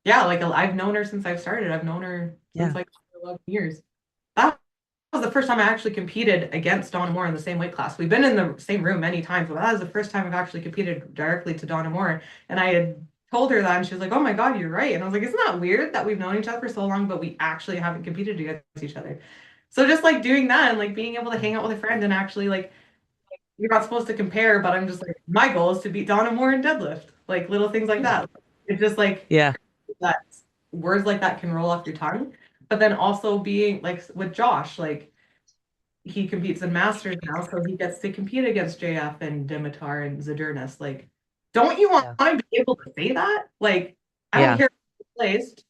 yeah, like I've known her since I've started. I've known her since Yeah. like 11 years. That was the first time I actually competed against Donna Moore in the same weight class. We've been in the same room many times, but that was the first time I've actually competed directly to Donna Moore. And I had told her that, and she was like, "Oh my God, you're right." And I was like, "Isn't that weird that we've known each other for so long, but we actually haven't competed against each other?" So just like doing that and like being able to hang out with a friend and actually like you're not supposed to compare, but I'm just like my goal is to beat Donna Moore in deadlift, like little things like that. It's just like Yeah. that words like that can roll off your tongue. But then also being like with Josh, like he competes in masters now, so he gets to compete against JF and Dimitar and Zadurnis. Like, don't you want Yeah. to be able to say that? Like, I don't Yeah. care who placed.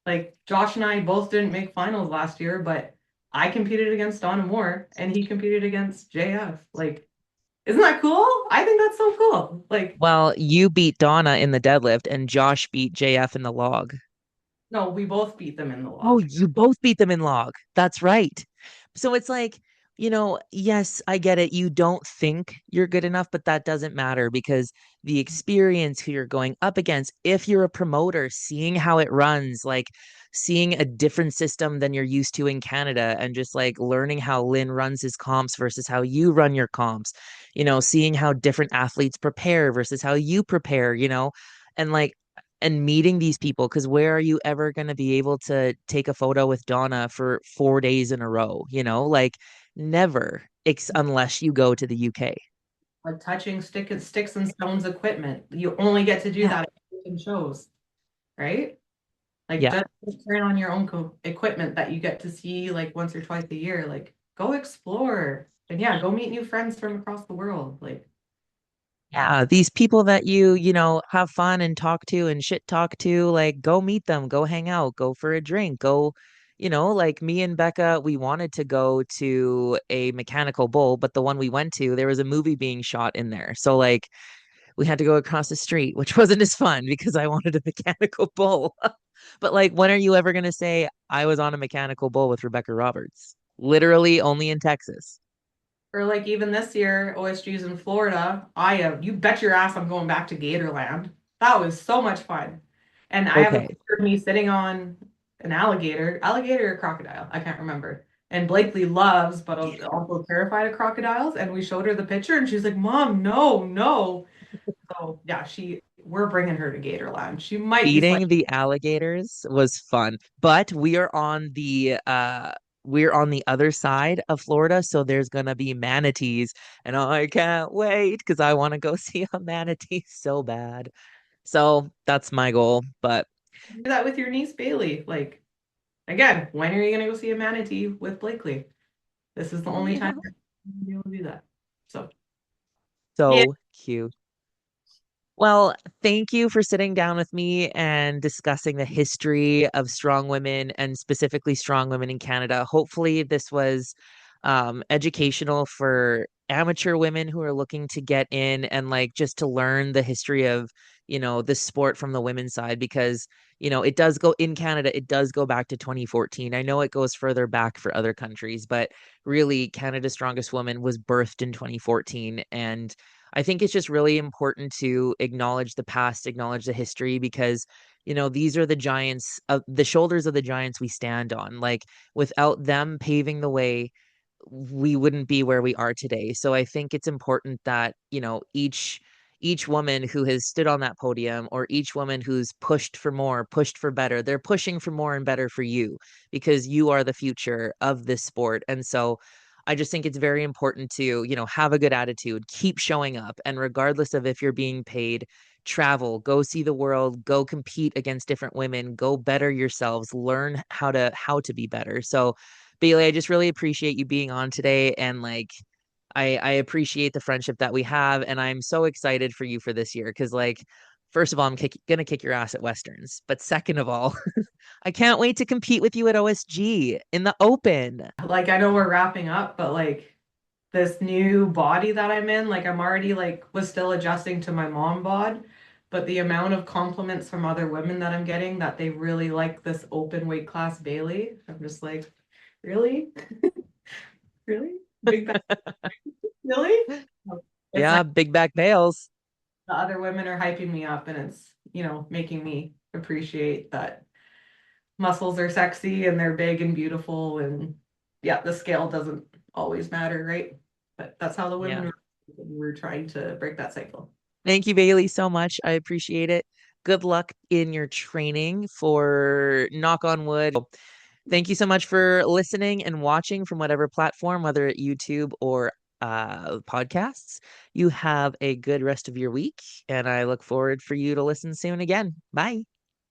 Like, Josh and I both didn't make finals last year, but I competed against Donna Moore and he competed against JF. Like, isn't that cool? I think that's so cool. Like, Well, you beat Donna in the deadlift and Josh beat JF in the log. no, we both beat them in the Oh, log. you both beat them in log. That's right. So it's like, yes, I get it. You don't think you're good enough, but that doesn't matter because the experience who you're going up against, if you're a promoter, seeing how it runs, like seeing a different system than you're used to in Canada and just like learning how Lynn runs his comps versus how you run your comps, seeing how different athletes prepare versus how you prepare, and like and meeting these people because where are you ever going to be able to take a photo with Donna for 4 days in a row? Like never, unless you go to the UK. Like touching sticks and stones equipment. You only get to do Yeah. that in shows, right? Like Yeah. just turn on your own equipment that you get to see like once or twice a year. Like go explore. And yeah, go meet new friends from across the world. Like Yeah, these people that you have fun and talk to and shit talk to, like go meet them, go hang out, go for a drink, go, like me and Becca, we wanted to go to a mechanical bull, but the one we went to, there was a movie being shot in there. So like we had to go across the street, which wasn't as fun because I wanted a mechanical bull. But like, when are you ever going to say I was on a mechanical bull with Rebecca Roberts? Literally only in Texas. or like even this year, OSG's in Florida. I am you bet your ass I'm going back to Gatorland. That was so much fun. And I have a Okay. picture of me sitting on an alligator or crocodile, I can't remember. And Blakely loves, but also terrified of crocodiles. And we showed her the picture, and she's like, "Mom, no, no." So yeah, we're bringing her to Gatorland. She might be slightly. Feeding the alligators was fun, but we're on the other side of Florida, so there's gonna be manatees, and I can't wait because I want to go see a manatee so bad. So that's my goal. But Do that with your niece Bailey. Like again, when are you gonna go see a manatee with Blakely? This is the oh only time yeah, you're gonna be able to do that. So yeah, so cute. Well, thank you for sitting down with me and discussing the history of strong women and specifically strong women in Canada. Hopefully, this was educational for amateur women who are looking to get in and like just to learn the history of, the sport from the women's side because, it does go in Canada, it does go back to 2014. I know it goes further back for other countries, but really, Canada's Strongest Woman was birthed in 2014. And I think it's just really important to acknowledge the past, acknowledge the history, because these are the giants, the shoulders of the giants we stand on. Like, without them paving the way, we wouldn't be where we are today. So I think it's important that, each woman who has stood on that podium, or each woman who's pushed for more, pushed for better, they're pushing for more and better for you, because you are the future of this sport. And so I just think it's very important to, have a good attitude, keep showing up, and regardless of if you're being paid, travel, go see the world, go compete against different women, go better yourselves, learn how to be better. So Bailey, I just really appreciate you being on today, and like I appreciate the friendship that we have, and I'm so excited for you for this year because, like, first of all, gonna kick your ass at Westerns, but second of all, I can't wait to compete with you at OSG in the Open. Like I know we're wrapping up, but like this new body that I'm in, like I'm already like was still adjusting to my mom bod, but the amount of compliments from other women that I'm getting that they really like this open weight class Bailey, I'm just like, really? Really? Big back, really? It's Yeah, like big back bales. the other women are hyping me up and it's, making me appreciate that muscles are sexy and they're big and beautiful and yeah, the scale doesn't always matter, right? But that's how the Yeah. women were trying to break that cycle. Thank you, Bailey, so much. I appreciate it. Good luck in your training for knock on wood. Thank you so much for listening and watching from whatever platform, whether at YouTube or podcasts. You have a good rest of your week, and I look forward for you to listen soon again. Bye.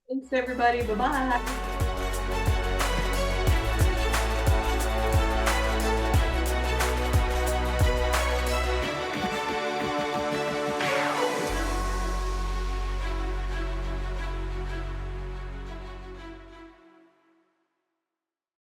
Thanks everybody. Bye-bye.